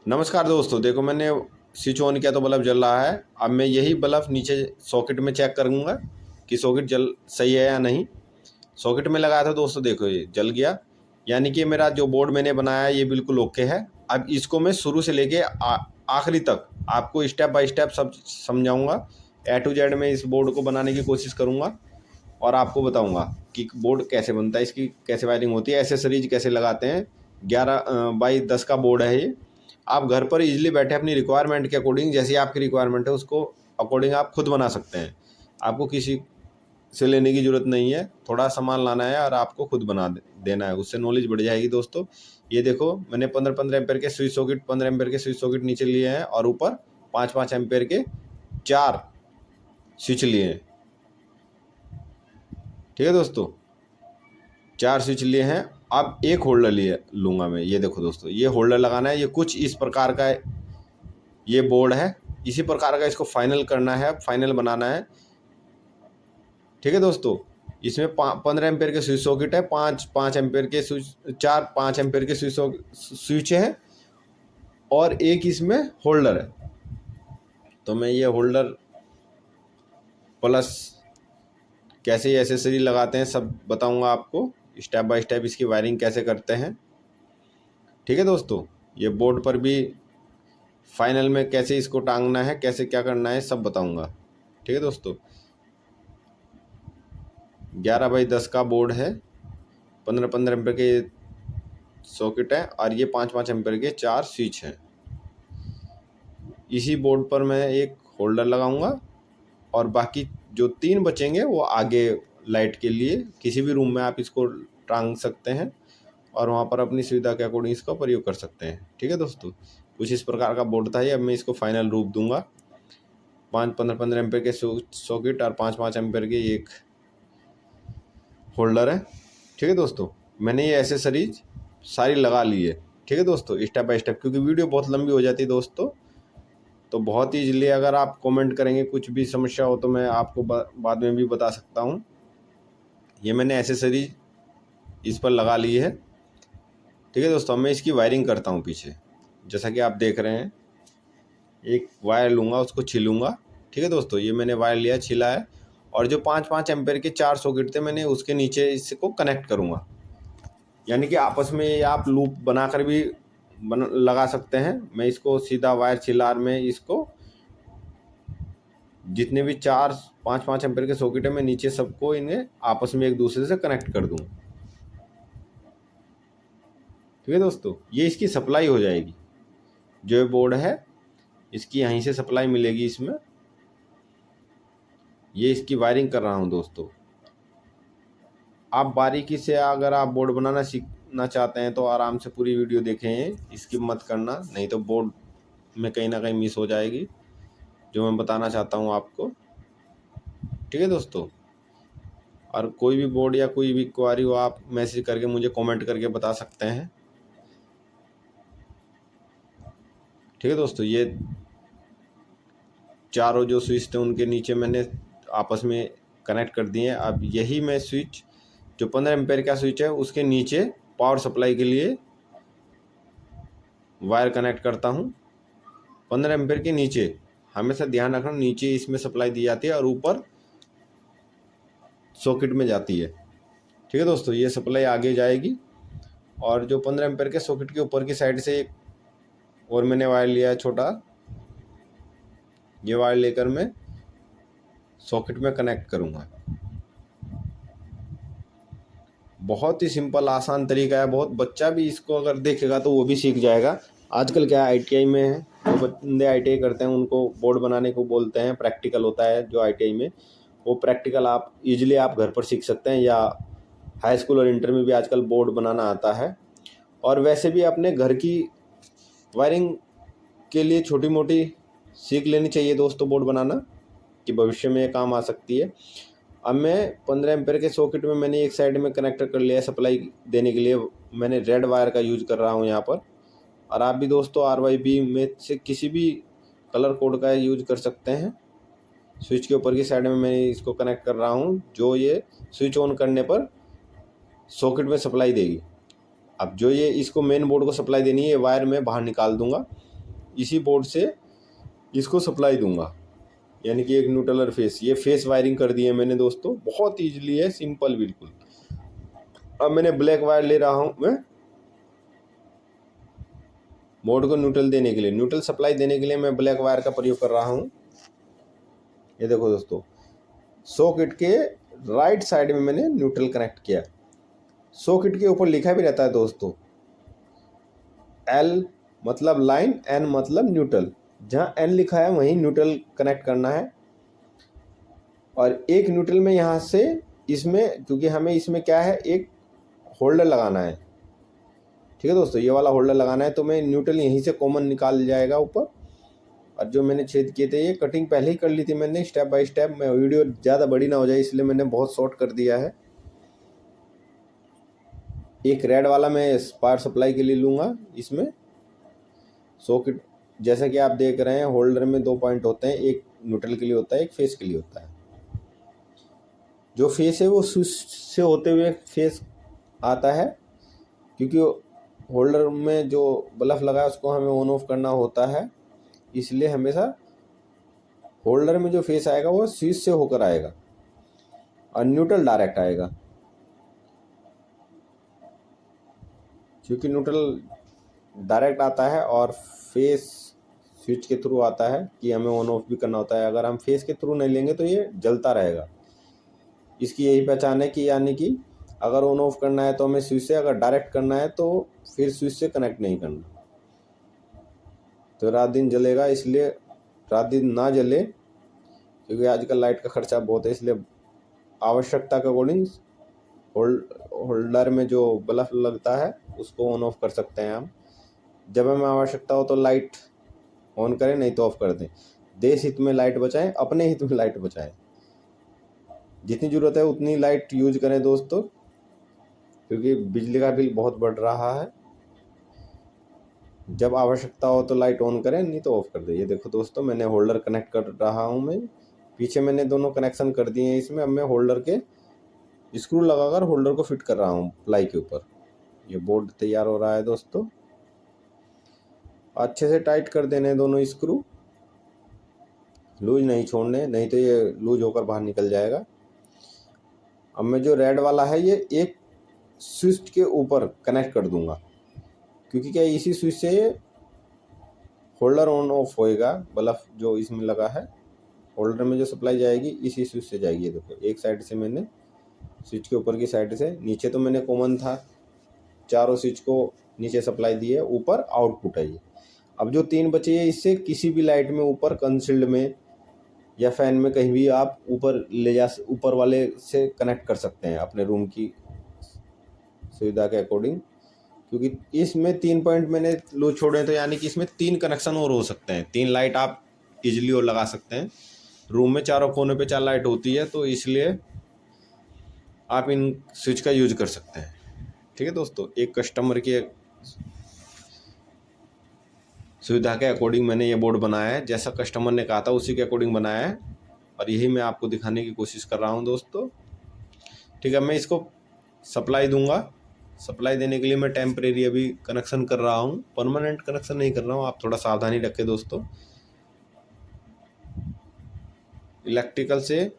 नमस्कार दोस्तों, देखो मैंने स्विच ऑन किया तो बल्ब जल रहा है। अब मैं यही बल्ब नीचे सॉकेट में चेक करूँगा कि सॉकेट जल सही है या नहीं। सॉकेट में लगाया था दोस्तों, देखो ये जल गया। यानी कि मेरा जो बोर्ड मैंने बनाया है ये बिल्कुल ओके है। अब इसको मैं शुरू से लेके आखिरी तक आपको स्टेप बाय स्टेप सब समझाऊँगा। ए टू जेड में इस बोर्ड को बनाने की कोशिश करूँगा और आपको बताऊँगा कि बोर्ड कैसे बनता है, इसकी कैसे वायरिंग होती है, एसेसरीज कैसे लगाते हैं। 11x10 का बोर्ड है ये। आप घर पर इजीली बैठे अपनी रिक्वायरमेंट के अकॉर्डिंग, जैसी आपकी रिक्वायरमेंट है उसको अकॉर्डिंग आप खुद बना सकते हैं। आपको किसी से लेने की ज़रूरत नहीं है, थोड़ा सामान लाना है और आपको खुद बना देना है, उससे नॉलेज बढ़ जाएगी दोस्तों। ये देखो मैंने 15-15 एम्पेयर के स्विच सॉकेट 15 एम्पेयर के स्विच सॉकेट नीचे लिए हैं और ऊपर 5-5 एम्पेयर के 4 स्विच लिए हैं। ठीक है दोस्तों, 4 स्विच लिए हैं। अब एक होल्डर लिए लूँगा मैं। ये देखो दोस्तों, ये होल्डर लगाना है। ये कुछ इस प्रकार का ये बोर्ड है, इसी प्रकार का इसको फाइनल करना है, फाइनल बनाना है। ठीक है दोस्तों, इसमें 15 एम्पेयर के स्विच सॉकेट है, 5 एम्पेयर के स्विच, 5 एम्पेयर के स्विच हैं और एक इसमें होल्डर है। तो मैं ये होल्डर प्लस कैसे ये एसेसरी लगाते हैं सब बताऊंगा आपको, स्टेप बाय स्टेप इसकी वायरिंग कैसे करते हैं। ठीक है दोस्तों, ये बोर्ड पर भी फाइनल में कैसे इसको टांगना है, कैसे क्या करना है, सब बताऊंगा। ठीक है दोस्तों, 11x10 का बोर्ड है, 15-15 एम्पेयर के सॉकेट है और ये 5-5 एम्पेयर के 4 स्विच हैं। इसी बोर्ड पर मैं एक होल्डर लगाऊंगा और बाकी जो 3 बचेंगे वो आगे लाइट के लिए किसी भी रूम में आप इसको टांग सकते हैं और वहाँ पर अपनी सुविधा के अकॉर्डिंग इसका प्रयोग कर सकते हैं। ठीक है दोस्तों, कुछ इस प्रकार का बोर्ड था ये। अब मैं इसको फाइनल रूप दूंगा। 15-15 एम्पेयर के सॉकेट और 5-5 एम्पेयर के एक होल्डर है। ठीक है दोस्तों, मैंने ये एसेसरीज सारी लगा ली है। ठीक है दोस्तों, स्टेप बाय स्टेप, क्योंकि वीडियो बहुत लंबी हो जाती है दोस्तों, तो बहुत ईजिली अगर आप कमेंट करेंगे कुछ भी समस्या हो तो मैं आपको बाद में भी बता सकता हूँ। ये मैंने एसेसरीज इस पर लगा ली है। ठीक है दोस्तों, मैं इसकी वायरिंग करता हूँ पीछे। जैसा कि आप देख रहे हैं, एक वायर लूँगा, उसको छीलूँगा। ठीक है दोस्तों, ये मैंने वायर लिया, छिला है और जो 5-5 एम्पेयर के 4 सॉकेट थे मैंने उसके नीचे इसको कनेक्ट करूँगा। यानी कि आपस में आप लूप बनाकर भी लगा सकते हैं। मैं इसको सीधा वायर छिलार में इसको जितने भी 4-5 एम्पेयर के सॉकेट है मैं नीचे सबको इन्हें आपस में एक दूसरे से कनेक्ट कर दूँ। ठीक है दोस्तों, ये इसकी सप्लाई हो जाएगी। जो ये बोर्ड है इसकी यहीं से सप्लाई मिलेगी इसमें। ये इसकी वायरिंग कर रहा हूँ दोस्तों। आप बारीकी से अगर आप बोर्ड बनाना सीखना चाहते हैं तो आराम से पूरी वीडियो देखें, स्किप मत करना, नहीं तो बोर्ड में कहीं ना कहीं मिस हो जाएगी जो मैं बताना चाहता हूँ आपको। ठीक है दोस्तों, और कोई भी बोर्ड या कोई भी क्वारी हो आप मैसेज करके मुझे कमेंट करके बता सकते हैं। ठीक है दोस्तों, ये चारों जो स्विच थे उनके नीचे मैंने आपस में कनेक्ट कर दिए हैं। अब यही मैं स्विच जो 15 एम्पेयर का स्विच है उसके नीचे पावर सप्लाई के लिए वायर कनेक्ट करता हूँ। 15 एम्पेयर के नीचे हमेशा ध्यान रखना, नीचे इसमें सप्लाई दी जाती है और ऊपर सॉकेट में जाती है। ठीक है दोस्तों, ये सप्लाई आगे जाएगी और जो 15 एम्पेयर के सॉकेट के ऊपर की साइड से एक और मैंने वायर लिया है छोटा, ये वायर लेकर मैं सॉकेट में कनेक्ट करूँगा। बहुत ही सिंपल आसान तरीका है, बहुत बच्चा भी इसको अगर देखेगा तो वो भी सीख जाएगा। आजकल क्या आईटीआई में है, जो बंदे आईटीआई करते हैं उनको बोर्ड बनाने को बोलते हैं, प्रैक्टिकल होता है जो आईटीआई में, वो प्रैक्टिकल आप इजीली आप घर पर सीख सकते हैं या हाई स्कूल और इंटर में भी आजकल बोर्ड बनाना आता है। और वैसे भी अपने घर की वायरिंग के लिए छोटी मोटी सीख लेनी चाहिए दोस्तों बोर्ड बनाना, कि भविष्य में ये काम आ सकती है। अब मैं 15 एम्पेयर के सॉकेट में मैंने एक साइड में कनेक्टर कर लिया है सप्लाई देने के लिए। मैंने रेड वायर का यूज कर रहा हूँ यहाँ पर, और आप भी दोस्तों RYB में से किसी भी कलर कोड का यूज कर सकते हैं। स्विच के ऊपर की साइड में मैं इसको कनेक्ट कर रहा हूँ, जो ये स्विच ऑन करने पर सॉकेट में सप्लाई देगी। अब जो ये इसको मेन बोर्ड को सप्लाई देनी है, ये वायर मैं बाहर निकाल दूंगा इसी बोर्ड से इसको सप्लाई दूंगा, यानी कि एक न्यूट्रल और फेस। ये फेस वायरिंग कर दी है मैंने दोस्तों, बहुत ईजिली है, सिंपल बिल्कुल। अब मैंने ब्लैक वायर ले रहा हूँ मैं बोर्ड को न्यूट्रल देने के लिए, न्यूट्रल सप्लाई देने के लिए मैं ब्लैक वायर का प्रयोग कर रहा हूँ। ये देखो दोस्तों, सॉकेट के राइट साइड में मैंने न्यूट्रल कनेक्ट किया। सॉकेट के ऊपर लिखा भी रहता है दोस्तों, L मतलब लाइन, N मतलब न्यूट्रल। जहाँ N लिखा है वहीं न्यूट्रल कनेक्ट करना है। और एक न्यूट्रल में यहाँ से इसमें, क्योंकि हमें इसमें क्या है, एक होल्डर लगाना है। ठीक है दोस्तों, ये वाला होल्डर लगाना है, तो मैं न्यूट्रल यहीं से कॉमन निकाल जाएगा ऊपर। और जो मैंने छेद किए थे, ये कटिंग पहले ही कर ली थी मैंने स्टेप बाय स्टेप। मैं वीडियो ज़्यादा बड़ी ना हो जाए इसलिए मैंने बहुत शॉर्ट कर दिया है। एक रेड वाला मैं पावर सप्लाई के लिए लूँगा। इसमें सॉकेट जैसा कि आप देख रहे हैं, होल्डर में 2 पॉइंट होते हैं, एक न्यूट्रल के लिए होता है, एक फेस के लिए होता है। जो फेस है वो स्विच से होते हुए फेस आता है, क्योंकि होल्डर में जो बल्ब लगा है उसको हमें ऑन ऑफ करना होता है, इसलिए हमेशा होल्डर में जो फेस आएगा वो स्विच से होकर आएगा और न्यूट्रल डायरेक्ट आएगा। क्योंकि न्यूट्रल डायरेक्ट आता है और फेस स्विच के थ्रू आता है कि हमें ऑन ऑफ भी करना होता है। अगर हम फेस के थ्रू नहीं लेंगे तो ये जलता रहेगा। इसकी यही पहचान है कि यानी कि अगर ऑन ऑफ करना है तो हमें स्विच से, अगर डायरेक्ट करना है तो फिर स्विच से कनेक्ट नहीं करना, तो रात दिन जलेगा। इसलिए रात दिन ना जले, क्योंकि आजकल लाइट का खर्चा बहुत है, इसलिए आवश्यकता के अकॉर्डिंग होल्डर में जो बल्ब लगता है उसको ऑन ऑफ कर सकते हैं हम। जब हमें आवश्यकता हो तो लाइट ऑन करें, नहीं तो ऑफ कर दें। देश हित में लाइट बचाएं, अपने हित में लाइट बचाएं। जितनी ज़रूरत है उतनी लाइट यूज करें दोस्तों, क्योंकि बिजली का बिल बहुत बढ़ रहा है। जब आवश्यकता हो तो लाइट ऑन करें, नहीं तो ऑफ कर दें। ये देखो दोस्तों, मैंने होल्डर कनेक्ट कर रहा हूँ मैं। पीछे मैंने दोनों कनेक्शन कर दिए हैं इसमें। अब मैं होल्डर के स्क्रू लगाकर होल्डर को फिट कर रहा हूँ प्लाई के ऊपर। ये बोर्ड तैयार हो रहा है दोस्तों। अच्छे से टाइट कर देने दोनों स्क्रू, लूज नहीं छोड़ने, नहीं तो ये लूज होकर बाहर निकल जाएगा। अब मैं जो रेड वाला है ये एक स्विच के ऊपर कनेक्ट कर दूंगा, क्योंकि क्या इसी स्विच से होल्डर ऑन ऑफ होएगा। बल्ब जो इसमें लगा है, होल्डर में जो सप्लाई जाएगी इसी स्विच से जाएगी। देखो, एक साइड से मैंने स्विच के ऊपर की साइड से, नीचे तो मैंने कॉमन था, चारों स्विच को नीचे सप्लाई दी है, ऊपर आउटपुट है ये। अब जो 3 बचे हैं, इससे किसी भी लाइट में ऊपर कंसील्ड में या फैन में कहीं भी आप ऊपर ले जा, ऊपर वाले से कनेक्ट कर सकते हैं अपने रूम की सुविधा के अकॉर्डिंग। क्योंकि इसमें 3 पॉइंट मैंने लूज छोड़े, तो यानी कि इसमें 3 कनेक्शन और हो सकते हैं, 3 लाइट आप इजीली और लगा सकते हैं। रूम में चारों कोने पे 4 लाइट होती है, तो इसलिए आप इन स्विच का यूज कर सकते हैं। ठीक है दोस्तों, एक कस्टमर की सुविधा के अकॉर्डिंग मैंने ये बोर्ड बनाया है। जैसा कस्टमर ने कहा था उसी के अकॉर्डिंग बनाया है, और यही मैं आपको दिखाने की कोशिश कर रहा हूँ दोस्तों। ठीक है, मैं इसको सप्लाई दूंगा। सप्लाई देने के लिए मैं टेम्परेरी अभी कनेक्शन कर रहा हूँ, परमानेंट कनेक्शन नहीं कर रहा हूँ। आप थोड़ा सावधानी रखें दोस्तों, इलेक्ट्रिकल से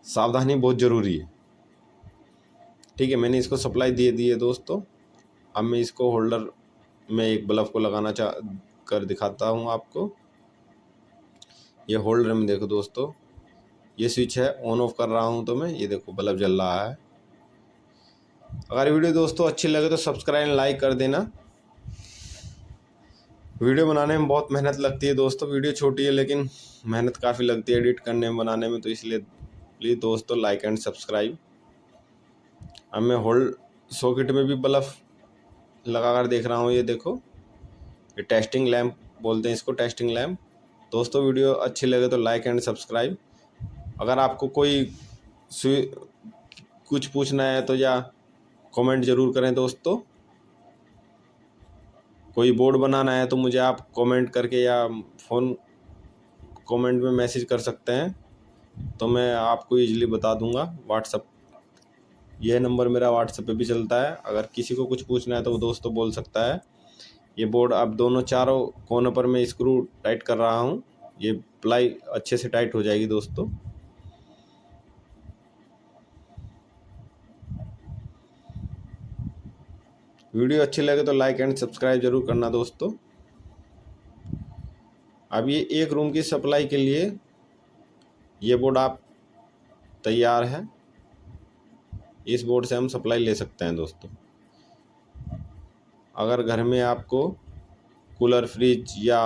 सावधानी बहुत ज़रूरी है। ठीक है, मैंने इसको सप्लाई दे दी है दोस्तों। अब मैं इसको होल्डर में एक बल्ब को लगाना कर दिखाता हूँ आपको। ये होल्डर में देखो दोस्तों, ये स्विच है, ऑन ऑफ कर रहा हूँ तो मैं, ये देखो बल्ब जल रहा है। अगर वीडियो दोस्तों अच्छी लगे तो सब्सक्राइब लाइक कर देना। वीडियो बनाने में बहुत मेहनत लगती है दोस्तों। वीडियो छोटी है लेकिन मेहनत काफ़ी लगती है एडिट करने में, बनाने में, तो इसलिए प्लीज़ दोस्तों लाइक एंड सब्सक्राइब। अब मैं सॉकेट में भी बल्ब लगा कर देख रहा हूँ। ये देखो, ये टेस्टिंग लैंप बोलते हैं इसको, टेस्टिंग लैंप। दोस्तों वीडियो अच्छी लगे तो लाइक एंड सब्सक्राइब। अगर आपको कोई कुछ पूछना है तो या कमेंट ज़रूर करें दोस्तों। कोई बोर्ड बनाना है तो मुझे आप कमेंट करके या फ़ोन कमेंट में मैसेज कर सकते हैं, तो मैं आपको इजीली बता दूंगा। व्हाट्सअप, यह नंबर मेरा व्हाट्सएप पे भी चलता है। अगर किसी को कुछ पूछना है तो वो दोस्तों बोल सकता है। ये बोर्ड अब दोनों चारों कोनों पर मैं स्क्रू टाइट कर रहा हूँ। ये प्लाई अच्छे से टाइट हो जाएगी दोस्तों। वीडियो अच्छी लगे तो लाइक एंड सब्सक्राइब जरूर करना दोस्तों। अब ये एक रूम की सप्लाई के लिए ये बोर्ड आप तैयार है। इस बोर्ड से हम सप्लाई ले सकते हैं दोस्तों। अगर घर में आपको कूलर, फ्रिज या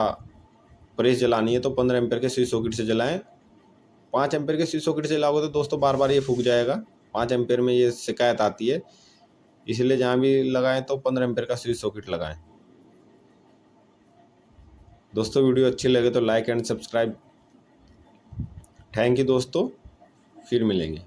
प्रेस जलानी है तो 15 एम्पेयर के स्विच सॉकेट से जलाएं। 5 एम्पेयर के स्विच सॉकेट से जलाओगे तो दोस्तों बार बार ये फूक जाएगा। 5 एम्पेयर में ये शिकायत आती है, इसलिए जहाँ भी लगाएं तो 15 एम्पेयर का स्विच सॉकेट लगाएं। दोस्तों वीडियो अच्छी लगे तो like and subscribe. Thank you दोस्तों, फिर मिलेंगे।